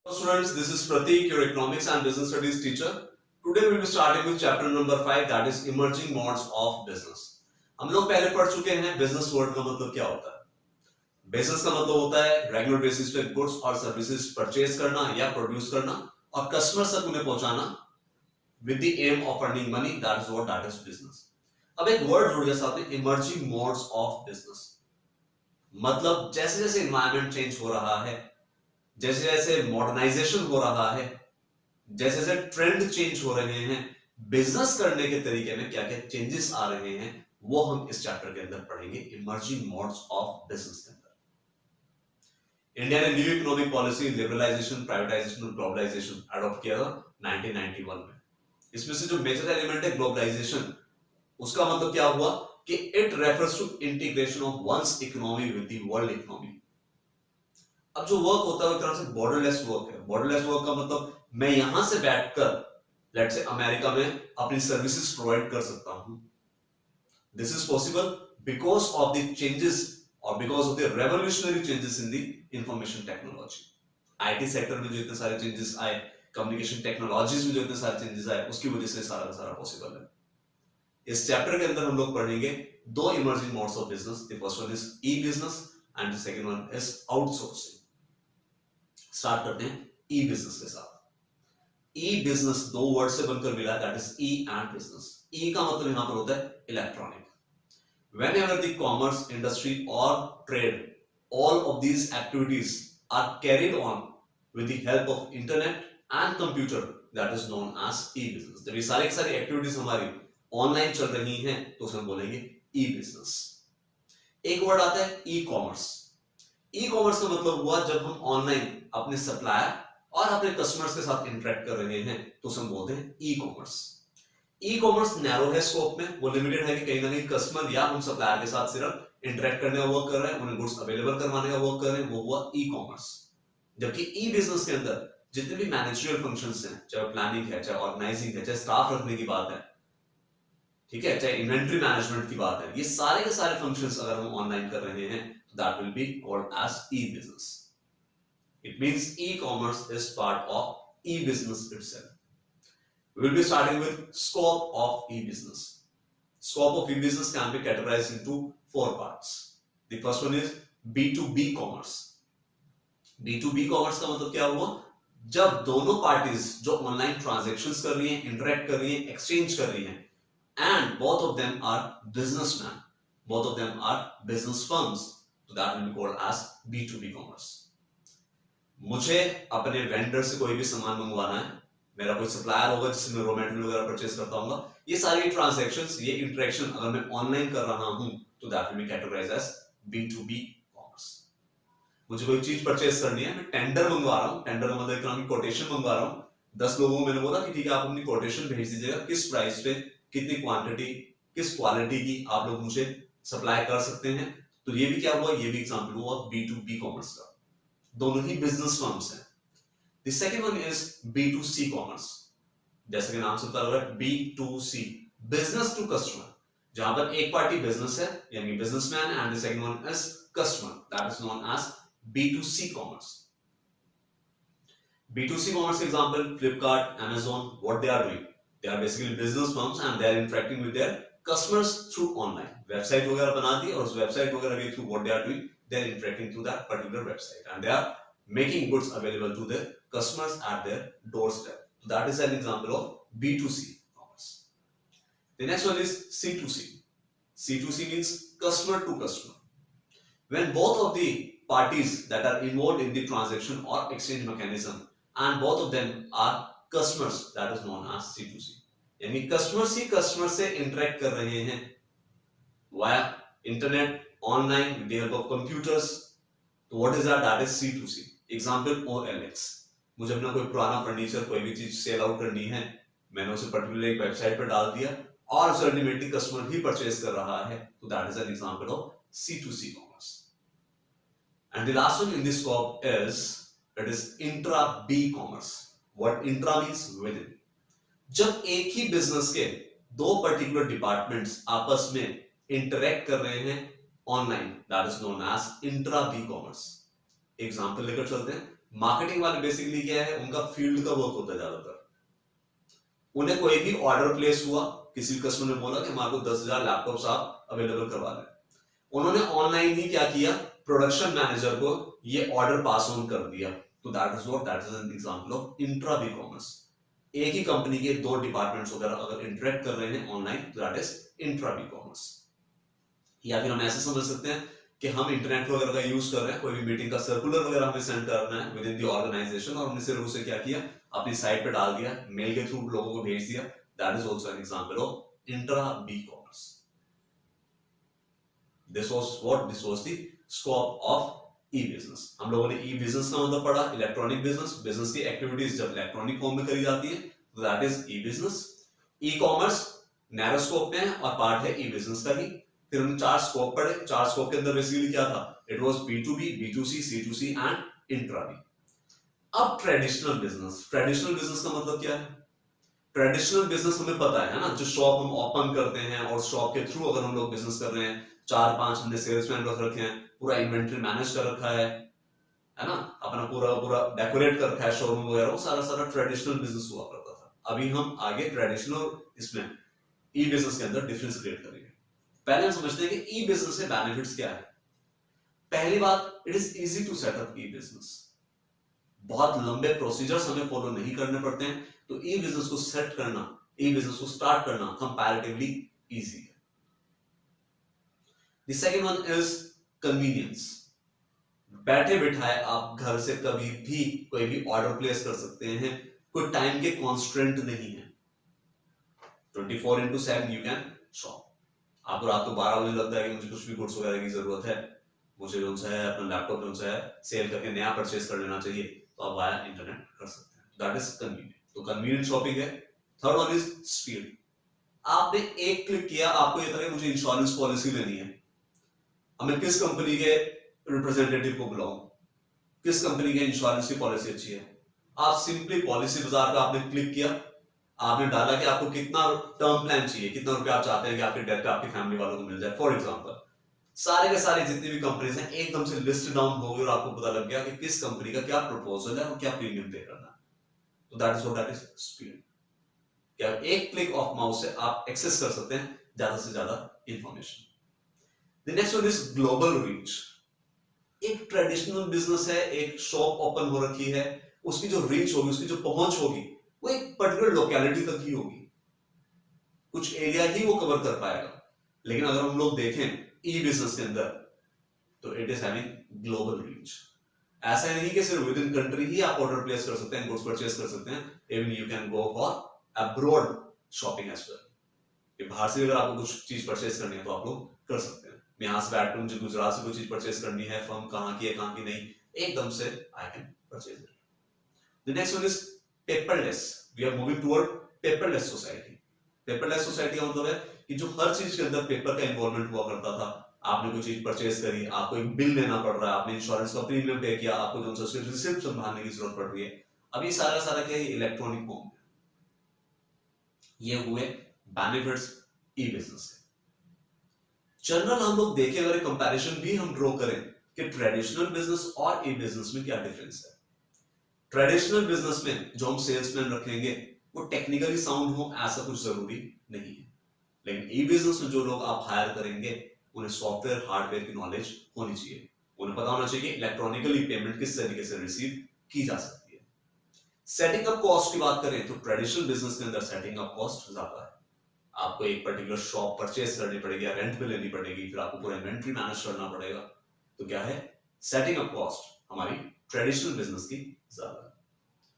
Hello students, this is Pratik, your economics and business studies teacher. Today we will be starting with chapter number 5, that is emerging modes of business. हम लोग पहले पढ़ चुके हैं business word का मतलब क्या होता है। बिजनेस का मतलब होता है रेगुलर बेसिस पे गुड्स और सर्विसेज परचेज करना या प्रोड्यूस करना और कस्टमर तक उन्हें पहुंचाना with the aim of earning money, that is what that is business. अब एक वर्ड जुड़ गया साथ में, इमर्जिंग मोड्स ऑफ बिजनेस। मतलब जैसे जैसे एनवायरमेंट चेंज हो रहा है, जैसे जैसे मॉडर्नाइजेशन हो रहा है, जैसे जैसे ट्रेंड चेंज हो रहे हैं, बिजनेस करने के तरीके में क्या क्या चेंजेस आ रहे हैं, वो हम इस चैप्टर के अंदर पढ़ेंगे इमर्जिंग मोड्स ऑफ बिजनेस के अंदर। इंडिया ने new economic policy liberalisation, privatisation और ग्लोबलाइजेशन अडॉप्ट किया था 1991 में। इसमें से जो मेजर एलिमेंट है ग्लोबलाइजेशन, उसका मतलब क्या हुआ कि it refers to integration of one's economy with the world economy. अब जो वर्क होता है वो एक तरह से बॉर्डरलेस वर्क है। बॉर्डरलेस वर्क का मतलब मैं यहां से बैठकर लेट्स से अमेरिका में अपनी सर्विसेज प्रोवाइड कर सकता हूं। This is possible because of the changes और because of the revolutionary changes in the information technology. IT sector में जो इतने सारे चेंजेस आए, कम्युनिकेशन टेक्नोलॉजीज में जो इतने सारे चेंजेस आए, उसकी वजह से सारा का सारा पॉसिबल है। इस चैप्टर के अंदर हम लोग पढ़ेंगे दो emerging modes of business. The first one is e business and the second one is outsourcing. Start करते हैं ई बिजनेस के साथ। ई बिजनेस दो वर्ड से बनकर मिला, that is E and business. E का मतलब यहां पर होता है electronic. whenever the commerce industry or trade, all of these activities are carried on with the help of internet and computer, that is known as e-business। जब ये सारी सारी एक्टिविटीज हमारी ऑनलाइन चल रही हैं तो उसे हम बोलेंगे ई बिजनेस। एक वर्ड आता है ई कॉमर्स। ई कॉमर्स का मतलब हुआ जब हम ऑनलाइन अपने सप्लायर और अपने कस्टमर्स के साथ इंटरेक्ट कर रहे हैं तो उसे हम बोलते हैं ई कॉमर्स। ई कॉमर्स नैरो है स्कोप में, वो लिमिटेड है कि कहीं ना कहीं कस्टमर या हम सप्लायर के साथ सिर्फ इंटरेक्ट करने का वर्क कर रहे हैं, उन्हें गुड्स अवेलेबल करवाने का वर्क कर रहे हैं, वो हुआ ई कॉमर्स। जबकि ई बिजनेस के अंदर जितने भी मैनेजरियल फंक्शंस हैं, चाहे प्लानिंग है, चाहे ऑर्गेनाइजिंग है, चाहे स्टाफ रखने की बात है, ठीक है, चाहे इन्वेंट्री मैनेजमेंट की बात है, ये सारे के सारे फंक्शंस अगर हम ऑनलाइन कर रहे हैं तो that will be called as e business. It means e commerce is part of e business itself. We will be starting with scope of e-business. Scope of e-business can be categorized into four parts. The first one is B2B commerce. B2B commerce का मतलब क्या हुआ? जब दोनों parties जो online transactions कर रही हैं, इंटरेक्ट कर रही हैं, एक्सचेंज कर रही हैं, and both of them are businessmen, both of them are business firms, so that will be called as B2B commerce. मुझे अपने वेंडर से कोई भी सामान मंगवाना है, मेरा कोई सप्लायर होगा जिससे मैं रॉ मटेरियल वगैरह परचेस करता हूँ, ये सारी ट्रांजैक्शंस, ये इंटरेक्शन अगर मैं ऑनलाइन कर रहा हूं तो that will be categorised as B2B commerce. मुझे कोई चीज परचेस करनी है, मैं टेंडर मंगवा रहा हूं, टेंडर मतलब इकोनॉमिक कोटेशन मंगवा रहा हूं, 10 लोगों को मैंने बोला कि ठीक है आप अपनी कोटेशन भेज दीजिएगा, किस प्राइस पे, कितनी क्वांटिटी, किस क्वालिटी की आप लोग मुझे सप्लाई कर सकते हैं। तो ये भी क्या हुआ, ये भी एग्जांपल हुआ B2B कॉमर्स का। दोनों ही बिजनेस फर्म्स हैं। The second one is B2C commerce। जैसे कि नाम से पता लग रहा है B2C, business to customer, जहां पर एक पार्टी बिजनेस है यानी businessman and the second one is customer, that is known as B2C commerce। B2C commerce example Flipkart, Amazon, what they are doing, they are basically business firms and they are interacting with their customers through online। Website वगैरह बना दी और उस website वगैरह के through what they are doing, they are interacting through that particular website and they are making goods available to their customers at their doorstep. So that is an example of B2C commerce. The next one is C2C. C2C means customer to customer. When both of the parties that are involved in the transaction or exchange mechanism and both of them are customers, that is known as C2C। यानी customers ही customer से interact कर रहे हैं via internet, online, with the help of computers। तो what is that? That is C2C। Example OLX, मुझे अपना कोई पुराना फर्नीचर, कोई भी चीज सेल आउट करनी है, मैंने उसे पर्टिकुलर एक वेबसाइट पर डाल दिया और उसे अल्टीमेटली कस्टमर ही परचेज कर रहा है, तो that is an example of C2C commerce. And the last one in this scope is it is intra B commerce. What intra means with in. जब एक ही बिजनेस के दो पर्टिकुलर डिपार्टमेंट्स आपस में इंटरेक्ट कर रहे हैं online, that is known as intra B commerce. Example लेकर चलते हैं। मार्केटिंग वाले बेसिकली क्या है, उनका फील्ड का वर्क होता है ज्यादातर। उन्हें कोई भी ऑर्डर प्लेस हुआ, किसी कस्टमर ने बोला कि हमारे को 10,000 लैपटॉप्स आप अवेलेबल करवा दें, उन्होंने ऑनलाइन ही क्या किया, प्रोडक्शन मैनेजर को ये ऑर्डर पास ऑन कर दिया। तो that is an example of intra B commerce. एक ही कंपनी के दो डिपार्टमेंट्स वगैरह अगर इंटरेक्ट कर रहे हैं ऑनलाइन, तो that is intra B commerce. या फिर हम ऐसे समझ सकते हैं कि हम इंटरनेट वगैरह का यूज कर रहे हैं, कोई भी मीटिंग का सर्कुलर वगैरह हमें सेंड करना है विद इन द ऑर्गेनाइजेशन, और हमने सिर्फ उसे क्या किया, अपनी साइट पे डाल दिया, मेल के थ्रू लोगों को भेज दिया। That is also an example of intra B commerce. This was the scope of e business. हम लोगों ने ई बिजनेस का मतलब पढ़ा, इलेक्ट्रॉनिक बिजनेस, बिजनेस की एक्टिविटीज जब इलेक्ट्रॉनिक फॉर्म में करी जाती है, तो that is e business. E commerce narrow scope में है और पार्ट है ई बिजनेस का ही। फिर हमने 4 स्कोप पढ़े, 4 स्कोप के अंदर बेसिकली क्या था, it was B2B, B2C, C2C and intra B. अब ट्रेडिशनल बिजनेस, ट्रेडिशनल बिजनेस का मतलब क्या है? ट्रेडिशनल बिजनेस हमें पता है ना, जो शॉप हम ओपन करते हैं और शॉप के थ्रू अगर हम लोग बिजनेस कर रहे हैं, 4-5 हमने सेल्समैन रख रखे हैं, पूरा इन्वेंटरी मैनेज कर रखा है ना, अपना पूरा डेकोरेट कर रखा है शोरूम वगैरह, वो सारा ट्रेडिशनल बिजनेस हुआ करता था। अभी हम आगे ट्रेडिशनल इसमें ई बिजनेस के अंदर डिफरेंस क्रिएट करेंगे। पहले हम समझते हैं कि ई बिजनेस के बेनिफिट्स क्या है। पहली बात, it is easy to set up e business. बहुत लंबे प्रोसीजर्स हमें फॉलो नहीं करने पड़ते हैं, तो ई बिजनेस को सेट करना, ई बिजनेस को स्टार्ट करना कंपैरेटिवली इजी है। The second one is convenience. बैठे बिठाए आप घर से कभी भी कोई भी ऑर्डर प्लेस कर सकते हैं, कोई टाइम के कॉन्स्ट्रेंट नहीं है। 24/7 यू कैन शॉप। आपको रात को 12 बजे लगता है कि मुझे कुछ भी गुड्स वगैरह की जरूरत है, मुझे जो है अपना लैपटॉप जो है सेल करके नया परचेज कर लेना चाहिए, तो आप वाया इंटरनेट कर सकते हैं। That is convenient. तो कन्वीनियंट शॉपिंग है। Third one is speed. आपने एक क्लिक किया, आपको ये था मुझे इंश्योरेंस पॉलिसी लेनी है, अब मैं किस कंपनी के रिप्रेजेंटेटिव को बुलाऊं, किस कंपनी की इंश्योरेंस की पॉलिसी अच्छी है। आप सिंपली पॉलिसी बाजार पे आपने क्लिक किया, आपने डाला कि आपको कितना टर्म प्लान चाहिए, कितना रुपया आप चाहते हैं कि आपके डेथ पे आपकी फैमिली वालों को मिल जाए। फॉर एग्जांपल सारे के सारे जितनी भी कंपनीज हैं एकदम से लिस्ट डाउन हो गई और आपको पता लग गया कि किस कंपनी का क्या प्रपोजल है और क्या प्रीमियम पे करना है। तो दैट इज स्पीड। क्या एक क्लिक ऑफ माउस से आप एक्सेस कर सकते हैं ज्यादा से ज्यादा information. The next one is global reach. एक ट्रेडिशनल बिजनेस है, एक शॉप ओपन हो रखी है, उसकी जो रीच होगी, उसकी जो पहुंच होगी, वो एक पर्टिकुलर लोकेलिटी तक ही होगी, कुछ एरिया ही वो कवर कर पाएगा। लेकिन अगर हम लोग देखें ई बिजनेस के अंदर, तो it is having global reach. ऐसा नहीं कि सिर्फ विद इन कंट्री ही आप ऑर्डर प्लेस कर सकते हैं, गुड्स परचेस कर सकते हैं, even you can go for abroad shopping as well. कि बाहर से अगर आपको कुछ चीज परचेस करनी है तो आप लोग कर सकते हैं। मैं यहां से बैठ कर मुझे गुजरात से कोई चीज परचेस करनी है, फर्म कहां की है कहां की नहीं, एकदम से I can purchase it. The next one is paperless. We are moving toward paperless society. Paperless society का मतलब है कि जो हर चीज के अंदर पेपर का इन्वॉल्वमेंट हुआ करता था, आपने कोई चीज परचेस करी, आपको एक बिल लेना पड़ रहा है, आपने इंश्योरेंस का प्रीमियम पे किया, आपको जो उसकी रिसिप्ट संभालने की जरूरत पड़ रही है, अभी सारा क्या है इलेक्ट्रॉनिक फॉर्म में। ये हुए बेनिफिट्स ई बिजनेस के। जनरल हम लोग देखें, अगर कंपैरिजन भी हम ड्रॉ करें कि ट्रेडिशनल बिजनेस और ई बिजनेस में क्या डिफरेंस है। ट्रेडिशनल बिजनेस में जो हम सेल्समैन रखेंगे वो टेक्निकली साउंड हो ऐसा कुछ जरूरी नहीं है, लेकिन ई बिजनेस में जो लोग आप हायर करेंगे उन्हें सॉफ्टवेयर हार्डवेयर की नॉलेज होनी चाहिए, उन्हें पता होना चाहिए इलेक्ट्रॉनिकली पेमेंट किस तरीके से रिसीव की जा सकती है। सेटिंग अप कॉस्ट की बात करें तो ट्रेडिशनल बिजनेस के अंदर सेटिंग अप कॉस्ट ज्यादा है। आपको एक पर्टिकुलर शॉप परचेस करनी पड़ेगी या रेंट पे लेनी पड़ेगी, फिर आपको पूरा इन्वेंटरी मैनेज करना पड़ेगा। तो क्या है, सेटिंग अप कॉस्ट हमारी ट्रेडिशनल बिजनेस की ज्यादा है,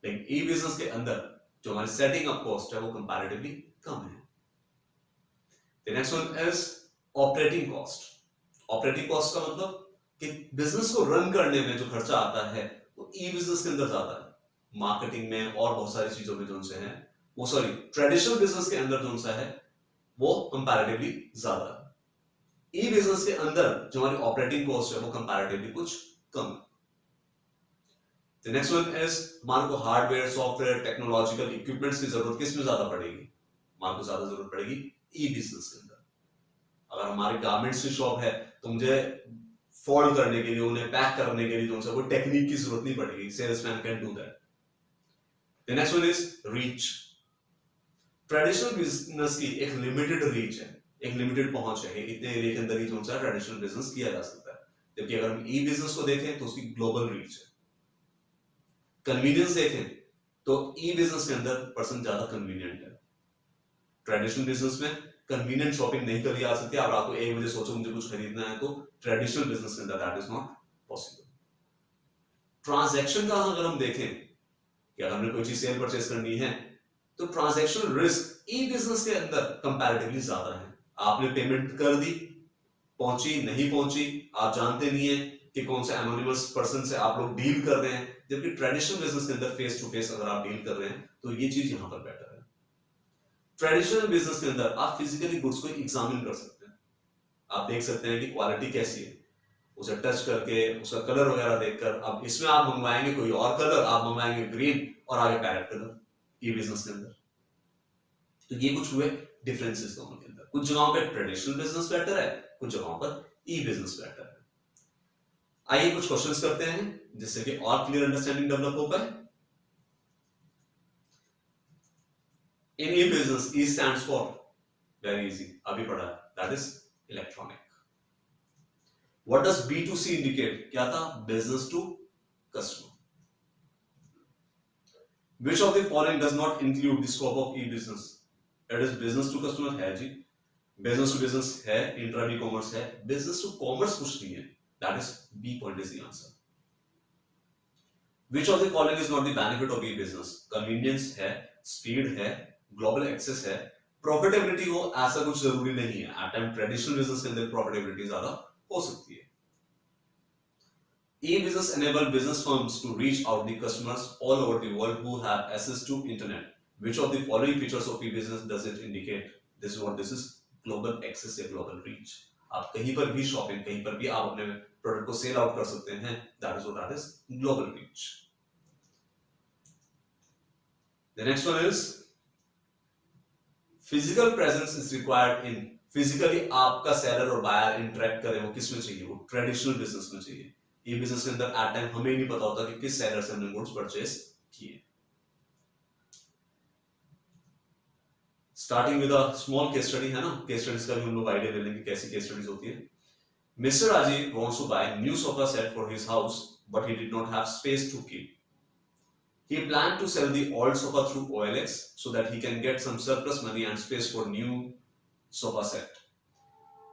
लेकिन ई बिजनेस के अंदर जो हमारी सेटिंग अप कॉस्ट है वो कंपैरेटिवली कम है। The next one is operating cost. Operating cost का मतलब कि बिजनेस को रन करने में जो खर्चा आता है वो ई बिजनेस के अंदर ज्यादा है, मार्केटिंग में और बहुत सारी चीजों में जो है वो ट्रेडिशनल बिजनेस के अंदर जो है वो कंपैरेटिवली ज्यादा है। ई बिजनेस के अंदर जो हमारी ऑपरेटिंग कॉस्ट है वो कंपैरेटिवली कुछ कम है। The next one is हमारे को हार्डवेयर सॉफ्टवेयर टेक्नोलॉजिकल इक्विपमेंट्स की जरूरत किस में ज्यादा पड़ेगी, हमारे को ज्यादा जरूरत पड़ेगी ई बिजनेस के अंदर। अगर हमारी गारमेंट्स की शॉप है तो मुझे फोल्ड करने के लिए, उन्हें पैक करने के लिए जो उनसे कोई टेक्निक की जरूरत नहीं पड़ेगी. Salesman can do that. The next one is reach. Traditional business की एक लिमिटेड रीच है, एक लिमिटेड पहुंच है, इतने एरिया के अंदर ही जो ट्रेडिशनल बिजनेस किया जा सकता है. जबकि अगर हम ई बिजनेस को देखें तो उसकी ग्लोबल रीच है. कन्वीनियंस देखें तो ई बिजनेस के अंदर पर्सन ज्यादा कन्वीनियंट है. ट्रेडिशनल बिजनेस में कन्वीनियंट शॉपिंग नहीं करी जा सकती. आप रात को 1 बजे सोचो मुझे कुछ खरीदना है, तो ट्रेडिशनल बिजनेस के अंदर that is not possible. Transaction का अगर हम देखें कि अगर हमें कोई चीज सेल परचेज करनी है तो ट्रांजैक्शनल रिस्क ई बिजनेस के अंदर कंपैरेटिवली ज्यादा है. आपने पेमेंट कर दी, पहुंची नहीं पहुंची, आप जानते नहीं है कि कौन से एनोनिमस पर्सन से आप लोग डील कर रहे हैं. जबकि ट्रेडिशनल बिजनेस के अंदर फेस टू फेस अगर आप डील कर रहे हैं तो ये चीज यहां पर बेटर है. ट्रेडिशनल बिजनेस के अंदर आप फिजिकली गुड्स को एग्जामिन कर सकते हैं. आप देख सकते हैं कि क्वालिटी कैसी है, उसे टच करके उसका कलर वगैरह देखकर. अब इसमें आप मंगवाएंगे कोई और कलर, आप मंगवाएंगे ग्रीन और आगे पैरेट कलर ई बिजनेस के अंदर. तो ये कुछ हुए डिफरेंसेस दोनों के अंदर. कुछ जगहों पे ट्रेडिशनल बिजनेस बेटर है, कुछ जगहों पर ई बिजनेस बेटर है. आइए कुछ क्वेश्चंस करते हैं जिससे कि और क्लियर अंडरस्टैंडिंग डेवलप हो पाए. In E business E stands for, very easy, अभी पढ़ा है, that is electronic. What does B2C indicate? क्या था? Business to customer. Which of the following does not include the scope of e-business? It is business to customer है जी, business to business है, intra e-commerce है, business to commerce कुछ नहीं है. That is B point is the answer. Which of the following is not the benefit of e-business? Convenience है, speed है, global access है, profitability हो ऐसा कुछ जरूरी नहीं है. At time traditional business के अंदर profitability ज्यादा हो सकती है. E-business enable business firms to reach out the customers all over the world who have access to internet. Which of the following features of e-business does it indicate? This is what this is: global access या global reach. आप कहीं पर भी shopping, कहीं पर भी आप अपने प्रोडक्ट को सेल आउट कर सकते हैं. That is what that is global reach. The next one is physical presence is required in. Physically आपका सेलर और बायर इंटरेक्ट करे, वो किस में चाहिए? वो ट्रेडिशनल बिजनेस में चाहिए. ये बिजनेस के अंदर एट टाइम हमें नहीं पता होता कि किस सेलर से हमने गुड्स परचेज किए. Starting with a small case study है ना, केस स्टडीज का भी हम लोग आइडिया ले लेंगे कैसी केस स्टडीज होती है. Mister Rajiv wants to buy new sofa set for his house but he did not have space to keep. He planned to sell the old sofa through OLX so that he can get some surplus money and space for new sofa set.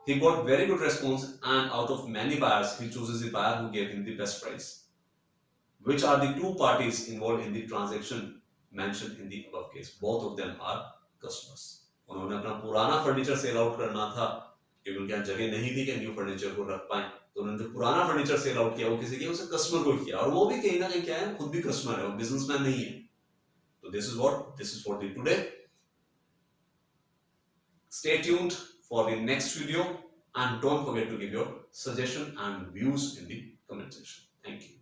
He got very good response and out of many buyers, he chooses the buyer who gave him the best price. Which are the two parties involved in the transaction mentioned in the above case? Both of them are customers. उन्होंने अपना पुराना furniture sell out करना था क्योंकि उनके यहाँ जगह नहीं थी कि न्यू फर्नीचर को रख पाए. तो उन्होंने जो पुराना फर्नीचर सेल आउट किया वो किसी किया? उसे कस्टमर को किया. और वो भी कहीं ना कहीं क्या है, खुद भी कस्टमर है, वो बिजनेसमैन नहीं है. तो this is for the today. Stay tuned for the next video and don't forget to give your suggestion and views in the comment section. Thank you.